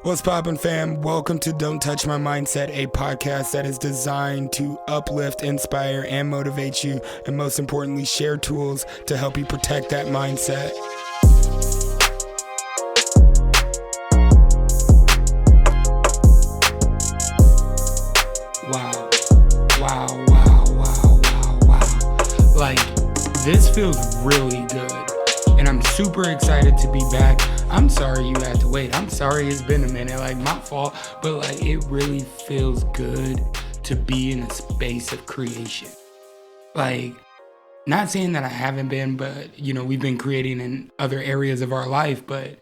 What's poppin', fam? Welcome to Don't Touch My Mindset, a podcast that is designed to uplift, inspire, and motivate you, and most importantly, share tools to help you protect that mindset. Wow. Like, this feels really good, and I'm super excited to be back. I'm sorry you had to wait. I'm sorry it's been a minute, like my fault, but like it really feels good to be in a space of creation. Like, not saying that I haven't been, but we've been creating in other areas of our life, but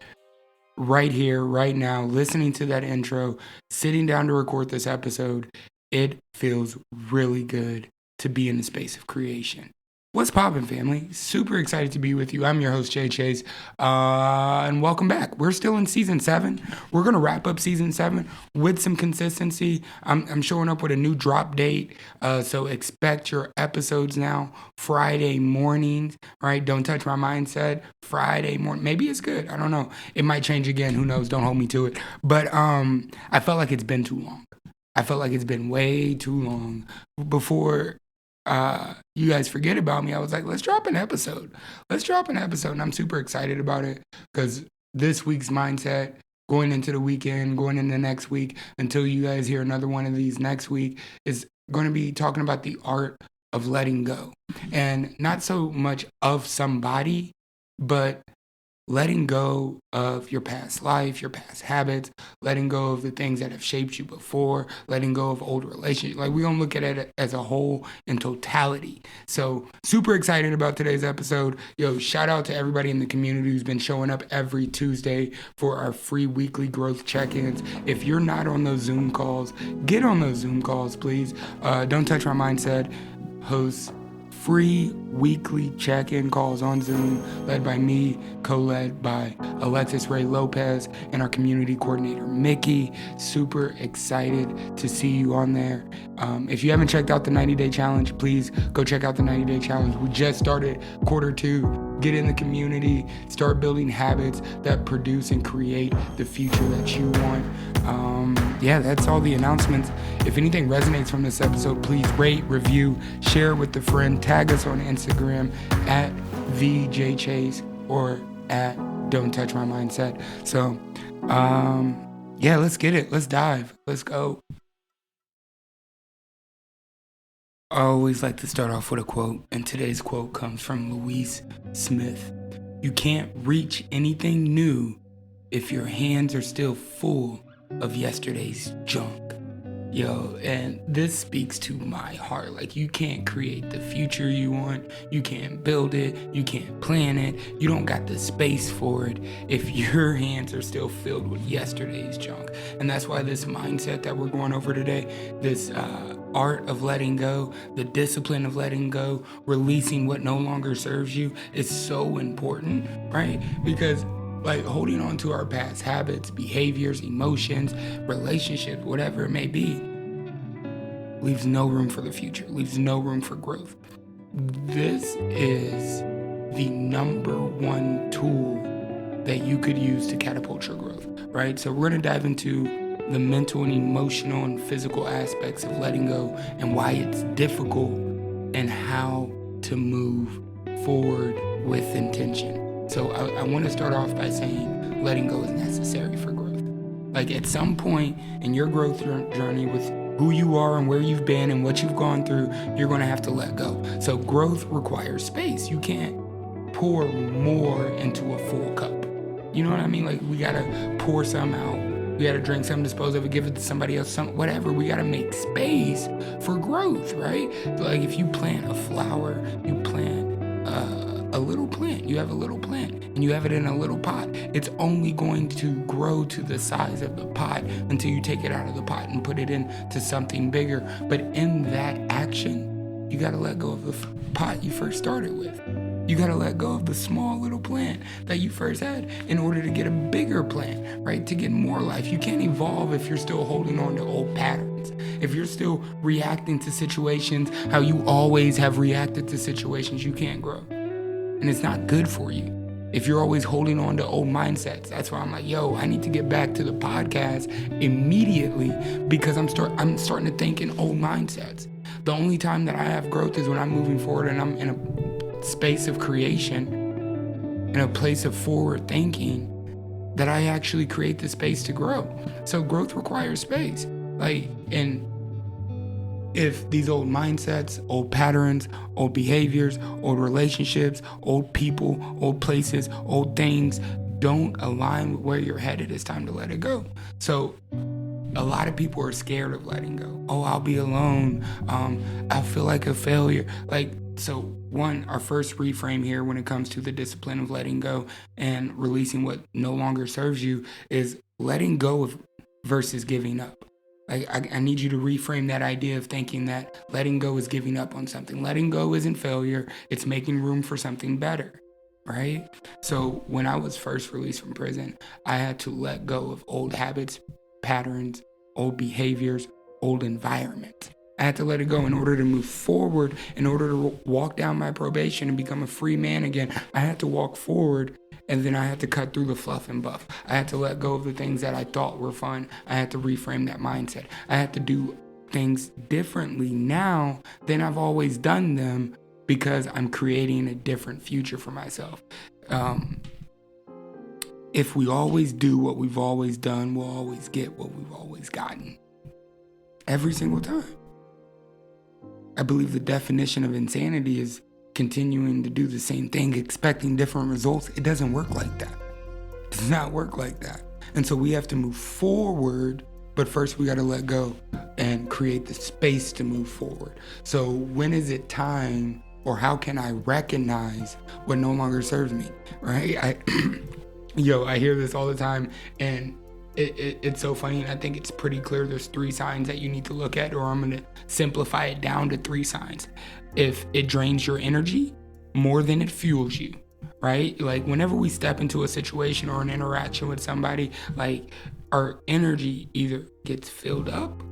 right here, right now, listening to that intro, sitting down to record this episode, it feels really good to be in the space of creation. What's poppin', family? Super excited to be with you. I'm your host, Jay Chase, and welcome back. We're still in season 7. We're going to wrap up season 7 with some consistency. I'm showing up with a new drop date, so expect your episodes now Friday mornings, right? Don't touch my mindset. Friday morning. Maybe it's good. I don't know. It might change again. Who knows? Don't hold me to it. But I felt like it's been too long. I felt like it's been way too long before you guys forget about me. I was like, let's drop an episode. And I'm super excited about it because this week's mindset, going into the weekend, going into next week, until you guys hear another one of these next week, is going to be talking about the art of letting go. And not so much of somebody, but letting go of your past life, your past habits, letting go of the things that have shaped you before, letting go of old relationships. Like, we're going to look at it as a whole in totality. So super excited about today's episode. Yo, shout out to everybody in the community who's been showing up every Tuesday for our free weekly growth check-ins. If you're not on those Zoom calls, get on those Zoom calls, please. Don't Touch My Mindset hosts free weekly check-in calls on Zoom, led by me, co-led by Alexis Ray Lopez, and our community coordinator, Mickey. Super excited to see you on there. If you haven't checked out the 90-day challenge, please go check out the 90-day challenge. We just started quarter 2. Get in the community, start building habits that produce and create the future that you want. That's all the announcements. If anything resonates from this episode, please rate, review, share with a friend, tag us on Instagram at VJChase or at Don't Touch My Mindset. So, let's get it. Let's dive. Let's go. I always like to start off with a quote, and today's quote comes from Louise Smith. You can't reach anything new if your hands are still full of yesterday's junk. Yo, and this speaks to my heart. Like, you can't create the future you want. You can't build it. You can't plan it. You don't got the space for it if your hands are still filled with yesterday's junk. And that's why this mindset that we're going over today, this art of letting go, the discipline of letting go, releasing what no longer serves you, is so important, right? Because like, holding on to our past habits, behaviors, emotions, relationships, whatever it may be, leaves no room for the future, leaves no room for growth. This is the number one tool that you could use to catapult your growth, right? So we're going to dive into the mental and emotional and physical aspects of letting go and why it's difficult and how to move forward with intention. So I want to start off by saying letting go is necessary for growth. Like, at some point in your growth journey with who you are and where you've been and what you've gone through, you're going to have to let go. So growth requires space. You can't pour more into a full cup. You know what I mean? Like, we got to pour some out. We got to drink some, dispose of it, give it to somebody else, whatever. We got to make space for growth, right? Like, if you plant a flower, you plant a little plant. You have a little plant and you have it in a little pot. It's only going to grow to the size of the pot until you take it out of the pot and put it into something bigger. But in that action, you got to let go of the pot you first started with. You got to let go of the small little plant that you first had in order to get a bigger plant, right? To get more life. You can't evolve if you're still holding on to old patterns. If you're still reacting to situations how you always have reacted to situations, you can't grow. And it's not good for you. If you're always holding on to old mindsets, that's why I'm like, yo, I need to get back to the podcast immediately because I'm starting to think in old mindsets. The only time that I have growth is when I'm moving forward and I'm in a space of creation, in a place of forward thinking, that I actually create the space to grow. So growth requires space. And if these old mindsets, old patterns, old behaviors, old relationships, old people, old places, old things don't align with where you're headed, it's time to let it go. So a lot of people are scared of letting go. Oh, I'll be alone. I'll feel like a failure. So one, our first reframe here when it comes to the discipline of letting go and releasing what no longer serves you is letting go of versus giving up. I need you to reframe that idea of thinking that letting go is giving up on something. Letting go isn't failure. It's making room for something better, right? So when I was first released from prison, I had to let go of old habits, patterns, old behaviors, old environment. I had to let it go in order to move forward, in order to walk down my probation and become a free man again. I had to walk forward, and then I had to cut through the fluff and buff. I had to let go of the things that I thought were fun. I had to reframe that mindset. I had to do things differently now than I've always done them because I'm creating a different future for myself. If we always do what we've always done, we'll always get what we've always gotten. Every single time. I believe the definition of insanity is continuing to do the same thing, expecting different results. It doesn't work like that. It does not work like that. And so we have to move forward, but first we got to let go and create the space to move forward. So when is it time, or how can I recognize what no longer serves me, right? I hear this all the time, and it's so funny, and I think it's pretty clear. There's 3 signs that you need to look at, or I'm going to simplify it down to 3 signs. If it drains your energy more than it fuels you, right? Like whenever we step into a situation or an interaction with somebody, like our energy either gets filled up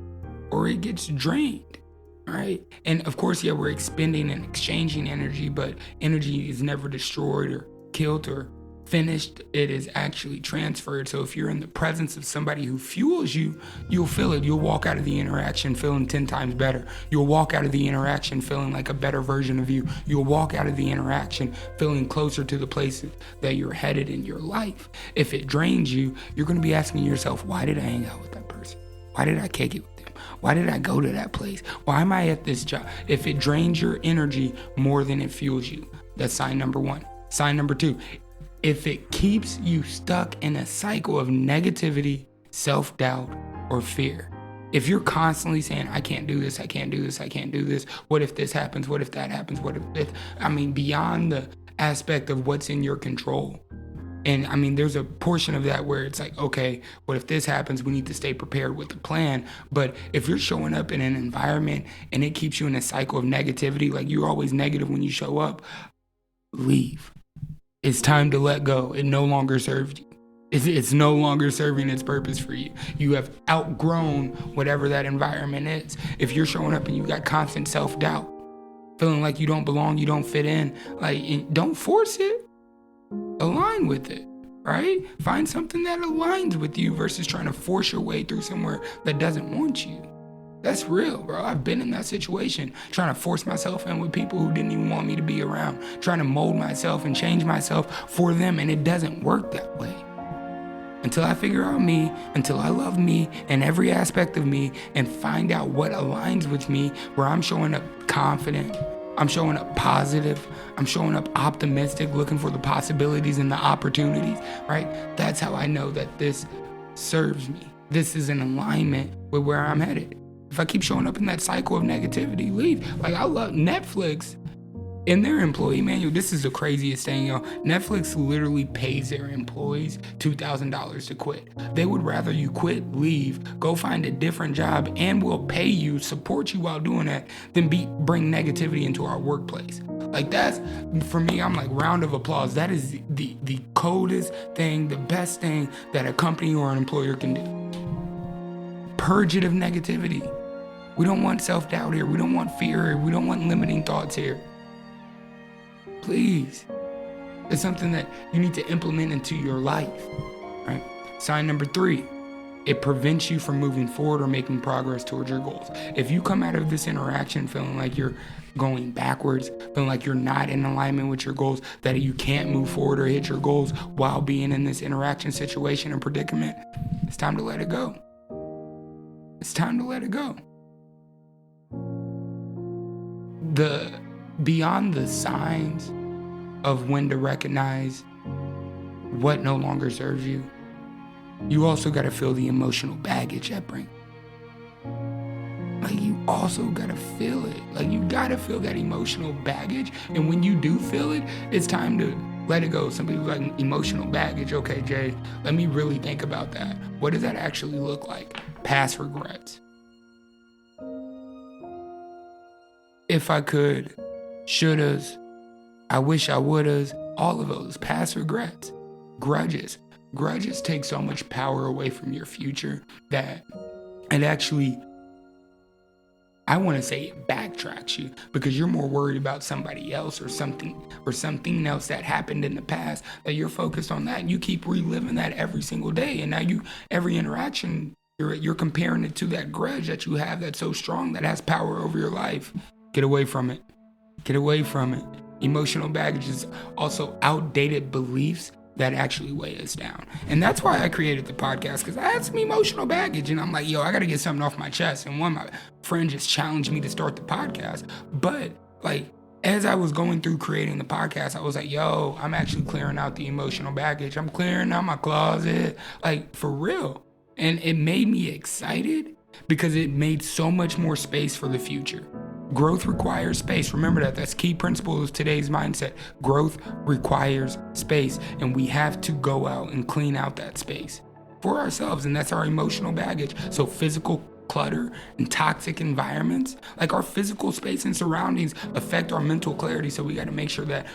or it gets drained, right? And of course, we're expending and exchanging energy, but energy is never destroyed or killed or finished. It is actually transferred. So if you're in the presence of somebody who fuels you, you'll feel it. You'll walk out of the interaction feeling 10 times better. You'll walk out of the interaction feeling like a better version of you. You'll walk out of the interaction feeling closer to the places that you're headed in your life. If it drains you, you're going to be asking yourself, why did I hang out with that person? Why did I kick it with them? Why did I go to that place? Why am I at this job? If it drains your energy more than it fuels you, that's sign number 1. Sign number 2, if it keeps you stuck in a cycle of negativity, self-doubt, or fear. If you're constantly saying, I can't do this, I can't do this, I can't do this, what if this happens, what if that happens, beyond the aspect of what's in your control. And there's a portion of that where it's like, okay, what if this happens? We need to stay prepared with the plan. But if you're showing up in an environment and it keeps you in a cycle of negativity, like you're always negative when you show up, leave. It's time to let go. It no longer serves you. It's no longer serving its purpose for you. You have outgrown whatever that environment is. If you're showing up and you got constant self-doubt, feeling like you don't belong, you don't fit in, don't force it. Align with it, right? Find something that aligns with you versus trying to force your way through somewhere that doesn't want you. That's real, bro. I've been in that situation, trying to force myself in with people who didn't even want me to be around, trying to mold myself and change myself for them, and it doesn't work that way. Until I figure out me, until I love me and every aspect of me and find out what aligns with me, where I'm showing up confident, I'm showing up positive, I'm showing up optimistic, looking for the possibilities and the opportunities, right? That's how I know that this serves me. This is in alignment with where I'm headed. If I keep showing up in that cycle of negativity, leave. I love Netflix. In their employee manual, this is the craziest thing, y'all. Netflix literally pays their employees $2,000 to quit. They would rather you quit, leave, go find a different job, and will pay you, support you while doing that, than bring negativity into our workplace. That's, for me, I'm round of applause. That is the coldest thing, the best thing that a company or an employer can do. Purge it of negativity. We don't want self-doubt here. We don't want fear here. We don't want limiting thoughts here. Please. It's something that you need to implement into your life, right? Sign number 3, it prevents you from moving forward or making progress towards your goals. If you come out of this interaction feeling like you're going backwards, feeling like you're not in alignment with your goals, that you can't move forward or hit your goals while being in this interaction situation and predicament, it's time to let it go. It's time to let it go. Beyond the signs of when to recognize what no longer serves you, you also got to feel the emotional baggage that brings. Like, you also got to feel it. Like, you got to feel that emotional baggage. And when you do feel it, it's time to let it go. Some people like emotional baggage. Okay, Jay, let me really think about that. What does that actually look like? Past regrets. If I could, shouldas, I wish I would've, all of those past regrets, grudges. Grudges take so much power away from your future that it actually, I want to say it backtracks you, because you're more worried about somebody else or something else that happened in the past, that you're focused on that, and you keep reliving that every single day. And now every interaction, you're comparing it to that grudge that you have that's so strong, that has power over your life. Get away from it. Get away from it. Emotional baggage is also outdated beliefs that actually weigh us down. And that's why I created the podcast, because I had some emotional baggage, and I'm like, yo, I got to get something off my chest. And one of my friends just challenged me to start the podcast. But like, as I was going through creating the podcast, I was like, yo, I'm actually clearing out the emotional baggage. I'm clearing out my closet, like, for real. And it made me excited because it made so much more space for the future. Growth requires space. Remember that. That's key principle of today's mindset. Growth requires space, and we have to go out and clean out that space for ourselves, and that's our emotional baggage. So physical clutter and toxic environments, like our physical space and surroundings, affect our mental clarity. So we got to make sure that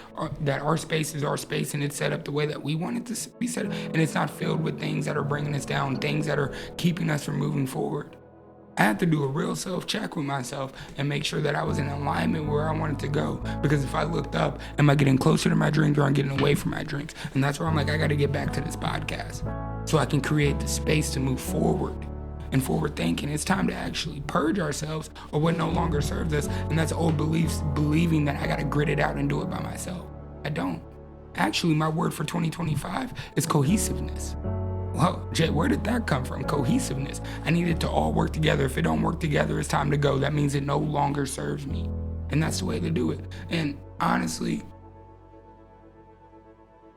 our space is our space, and it's set up the way that we want it to be set up, and it's not filled with things that are bringing us down, things that are keeping us from moving forward. I had to do a real self-check with myself and make sure that I was in alignment where I wanted to go. Because if I looked up, am I getting closer to my dreams, or I'm getting away from my dreams? And that's where I'm like, I got to get back to this podcast so I can create the space to move forward and forward thinking. It's time to actually purge ourselves of what no longer serves us. And that's old beliefs, believing that I got to grit it out and do it by myself. I don't. Actually, my word for 2025 is cohesiveness. Well, Jay, where did that come from? Cohesiveness. I need it to all work together. If it don't work together, it's time to go. That means it no longer serves me. And that's the way to do it. And honestly,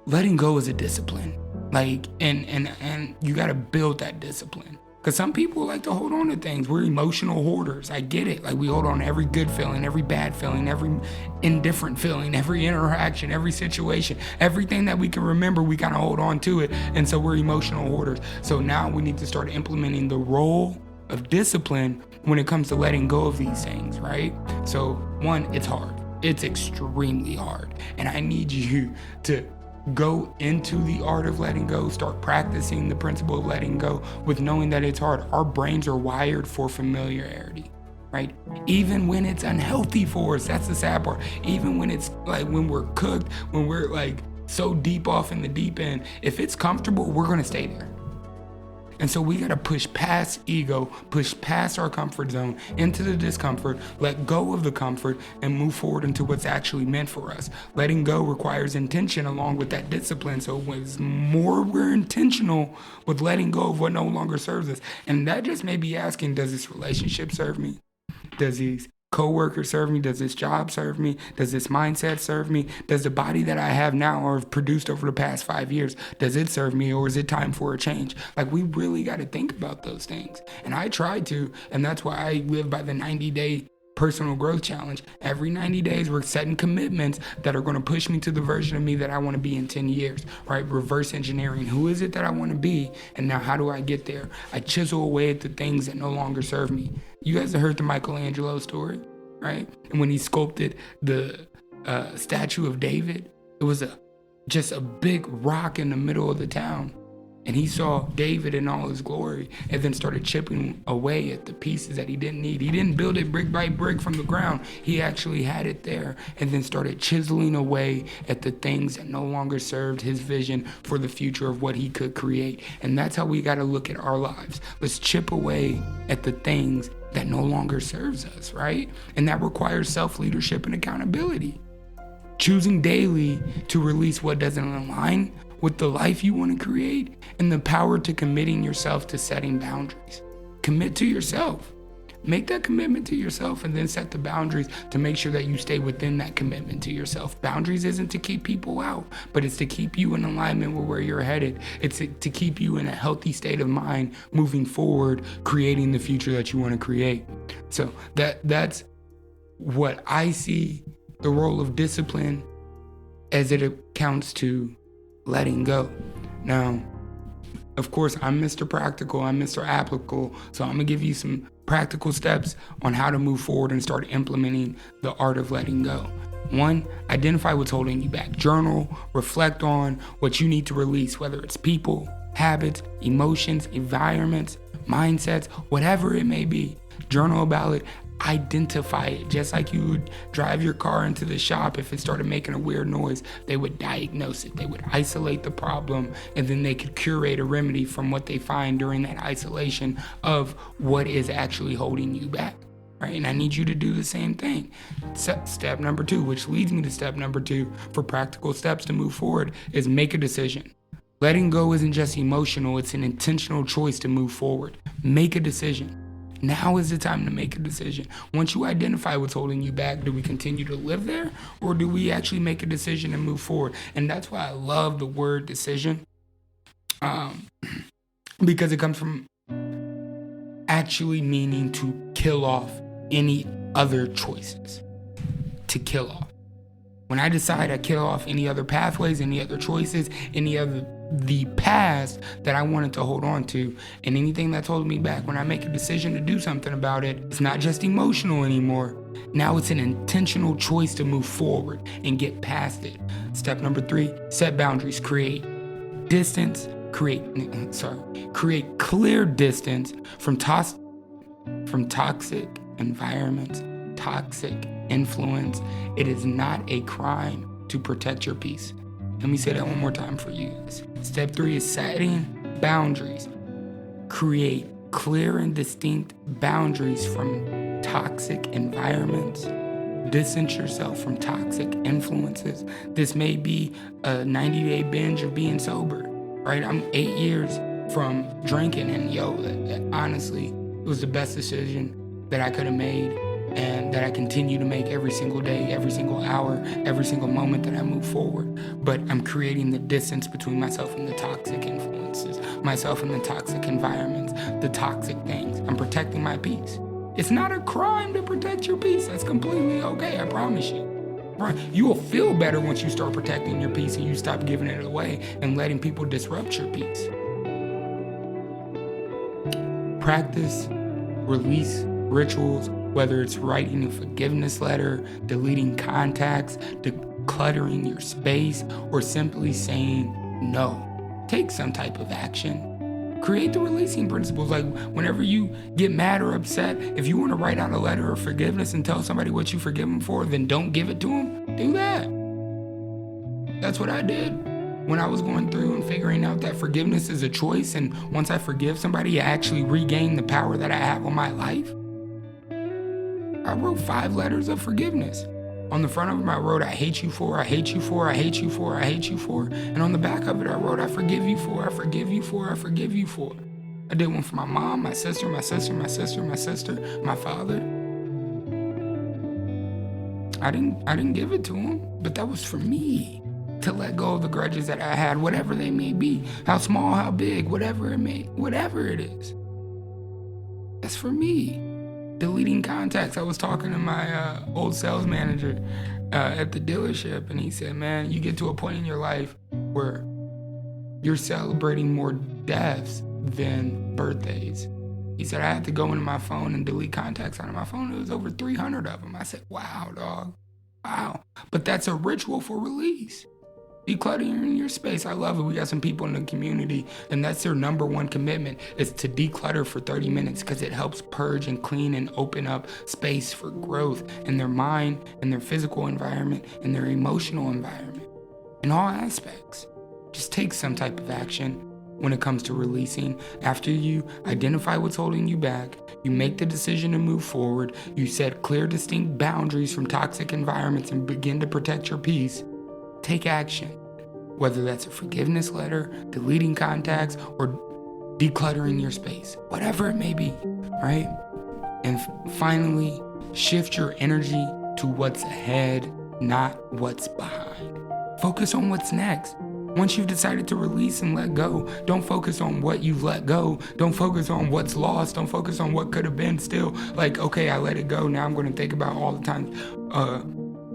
letting go is a discipline. Like, and you got to build that discipline. Because some people like to hold on to things. We're emotional hoarders. I get it. Like, we hold on to every good feeling, every bad feeling, every indifferent feeling, every interaction, every situation, everything that we can remember, we kind of hold on to it. And so we're emotional hoarders. So now we need to start implementing the role of discipline when it comes to letting go of these things, right? So one, it's hard. It's extremely hard. And I need you to go into the art of letting go, start practicing the principle of letting go with knowing that it's hard. Our brains are wired for familiarity, right? Even when it's unhealthy for us, that's the sad part. Even when it's like, when we're cooked, when we're like so deep off in the deep end, if it's comfortable, we're gonna stay there. And so we gotta push past ego, push past our comfort zone into the discomfort, let go of the comfort, and move forward into what's actually meant for us. Letting go requires intention along with that discipline. So as more we're intentional with letting go of what no longer serves us, and that just may be asking, does this relationship serve me? Does these coworkers serve me? Does this job serve me? Does this mindset serve me? Does the body that I have now or have produced over the past 5 years, does it serve me, or is it time for a change? Like, we really got to think about those things. And I try to, and that's why I live by the 90-day personal growth challenge. Every 90 days, we're setting commitments that are going to push me to the version of me that I want to be in 10 years, right? Reverse engineering. Who is it that I want to be? And now how do I get there? I chisel away at the things that no longer serve me. You guys have heard the Michelangelo story, right? And when he sculpted the statue of David, it was just a big rock in the middle of the town. And he saw David in all his glory and then started chipping away at the pieces that he didn't need. He didn't build it brick by brick from the ground. He actually had it there and then started chiseling away at the things that no longer served his vision for the future of what he could create. And that's how we got to look at our lives. Let's chip away at the things that no longer serves us, right? And that requires self-leadership and accountability. Choosing daily to release what doesn't align with the life you want to create, and the power to committing yourself to setting boundaries. Commit to yourself. Make that commitment to yourself and then set the boundaries to make sure that you stay within that commitment to yourself. Boundaries isn't to keep people out, but it's to keep you in alignment with where you're headed. It's to keep you in a healthy state of mind moving forward, creating the future that you want to create. So that's what I see the role of discipline as it accounts to letting go. Now, of course, I'm Mr. Practical, I'm Mr. Applicable, so I'm gonna give you some practical steps on how to move forward and start implementing the art of letting go. 1, identify what's holding you back. Journal, reflect on what you need to release, whether it's people, habits, emotions, environments, mindsets, whatever it may be. Journal about it. Identify it. Just like you would drive your car into the shop, if it started making a weird noise, they would diagnose it. They would isolate the problem, and then they could curate a remedy from what they find during that isolation of what is actually holding you back, right? And I need you to do the same thing. Step number 2, which leads me to step number 2 for practical steps to move forward, is make a decision. Letting go isn't just emotional, it's an intentional choice to move forward. Make a decision. Now is the time to make a decision. Once you identify what's holding you back, do we continue to live there, or do we actually make a decision and move forward? And that's why I love the word decision, because it comes from actually meaning to kill off any other choices. To kill off. When I decide, I kill off any other pathways, any other choices, any other the past that I wanted to hold on to, and anything that's holding me back. When I make a decision to do something about it, it's not just emotional anymore. Now it's an intentional choice to move forward and get past it. Step number 3, set boundaries. Create clear distance from toxic environments, toxic influence. It is not a crime to protect your peace. Let me say that one more time for you. Step 3 is setting boundaries. Create clear and distinct boundaries from toxic environments. Distance yourself from toxic influences. This may be a 90-day binge of being sober, right? I'm 8 years from drinking, and honestly, it was the best decision that I could have made, and that I continue to make every single day, every single hour, every single moment that I move forward. But I'm creating the distance between myself and the toxic influences, myself and the toxic environments, the toxic things. I'm protecting my peace. It's not a crime to protect your peace. That's completely okay, I promise you. You will feel better once you start protecting your peace and you stop giving it away and letting people disrupt your peace. Practice release rituals, whether it's writing a forgiveness letter, deleting contacts, decluttering your space, or simply saying no. Take some type of action. Create the releasing principles. Like whenever you get mad or upset, if you want to write out a letter of forgiveness and tell somebody what you forgive them for, then don't give it to them. Do that. That's what I did when I was going through and figuring out that forgiveness is a choice. And once I forgive somebody, I actually regain the power that I have on my life. I wrote 5 letters of forgiveness. On the front of them, I wrote, I hate you for, I hate you for, I hate you for, I hate you for. And on the back of it, I wrote, I forgive you for, I forgive you for, I forgive you for. I did one for my mom, my sister, my sister, my sister, my sister, my father. I didn't give it to him, but that was for me to let go of the grudges that I had, whatever they may be, how small, how big, whatever it is. That's for me. Deleting contacts. I was talking to my old sales manager at the dealership, and he said, man, you get to a point in your life where you're celebrating more deaths than birthdays. He said, I had to go into my phone and delete contacts out of my phone. It was over 300 of them. I said, wow, dog. Wow. But that's a ritual for release. Decluttering your space. I love it. We got some people in the community, and that's their number one commitment is to declutter for 30 minutes because it helps purge and clean and open up space for growth in their mind, in their physical environment, in their emotional environment, in all aspects. Just take some type of action when it comes to releasing. After you identify what's holding you back, you make the decision to move forward, you set clear, distinct boundaries from toxic environments and begin to protect your peace. Take action, whether that's a forgiveness letter, deleting contacts, or decluttering your space, whatever it may be, right? And finally, shift your energy to what's ahead, not what's behind. Focus on what's next. Once you've decided to release and let go, don't focus on what you've let go. Don't focus on what's lost. Don't focus on what could have been still. Like, okay, I let it go. Now I'm going to think about all the times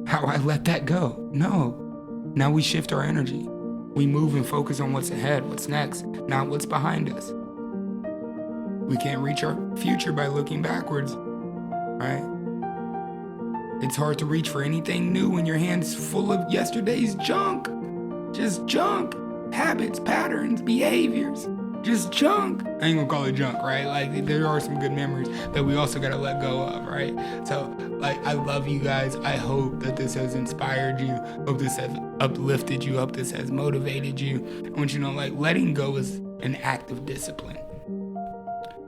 how I let that go. No. Now we shift our energy. We move and focus on what's ahead, what's next, not what's behind us. We can't reach our future by looking backwards, right? It's hard to reach for anything new when your hand's full of yesterday's junk. Just junk. Habits, patterns, behaviors. Just junk. I ain't gonna call it junk, right? Like, there are some good memories that we also gotta let go of, right? So, like, I love you guys. I hope that this has inspired you. Hope this has uplifted you. Hope this has motivated you. I want you to know, like, letting go is an act of discipline.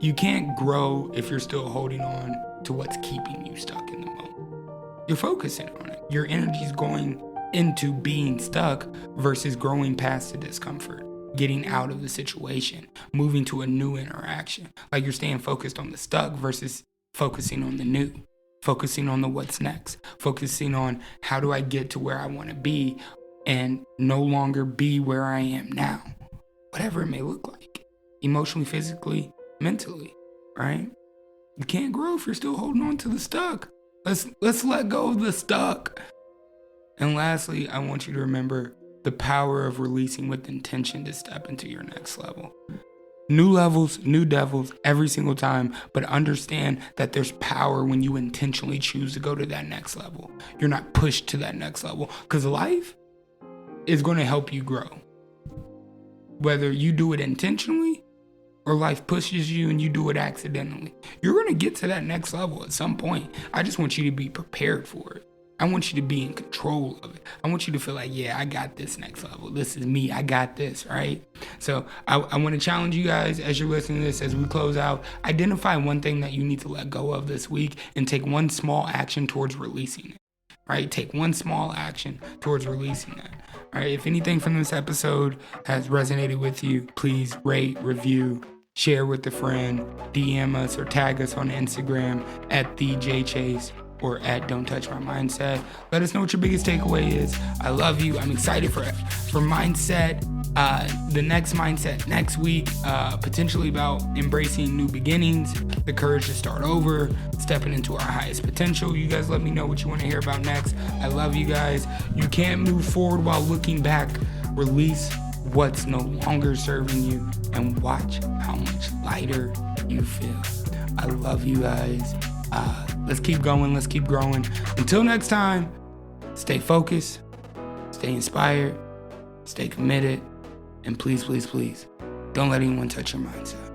You can't grow if you're still holding on to what's keeping you stuck in the moment. You're focusing on it. Your energy's going into being stuck versus growing past the discomfort. Getting out of the situation, moving to a new interaction. Like, you're staying focused on the stuck versus focusing on the new, focusing on the what's next, focusing on how do I get to where I want to be and no longer be where I am now, whatever it may look like, emotionally, physically, mentally, right? You can't grow if you're still holding on to the stuck. Let's let go of the stuck. And lastly, I want you to remember the power of releasing with intention to step into your next level. New levels, new devils every single time, but understand that there's power when you intentionally choose to go to that next level. You're not pushed to that next level because life is going to help you grow. Whether you do it intentionally or life pushes you and you do it accidentally, you're going to get to that next level at some point. I just want you to be prepared for it. I want you to be in control of it. I want you to feel like, yeah, I got this next level. This is me. I got this, right? So I want to challenge you guys as you're listening to this, as we close out, identify one thing that you need to let go of this week and take one small action towards releasing it, right? Take one small action towards releasing that, all right? If anything from this episode has resonated with you, please rate, review, share with a friend, DM us or tag us on Instagram at TheJChase. Or at Don't Touch My Mindset. Let us know what your biggest takeaway is. I love you. I'm excited for Mindset. The next Mindset next week, potentially about embracing new beginnings, the courage to start over, stepping into our highest potential. You guys let me know what you want to hear about next. I love you guys. You can't move forward while looking back. Release what's no longer serving you and watch how much lighter you feel. I love you guys. Let's keep going. Let's keep growing. Until next time, stay focused, stay inspired, stay committed, and please, please, please, don't let anyone touch your mindset.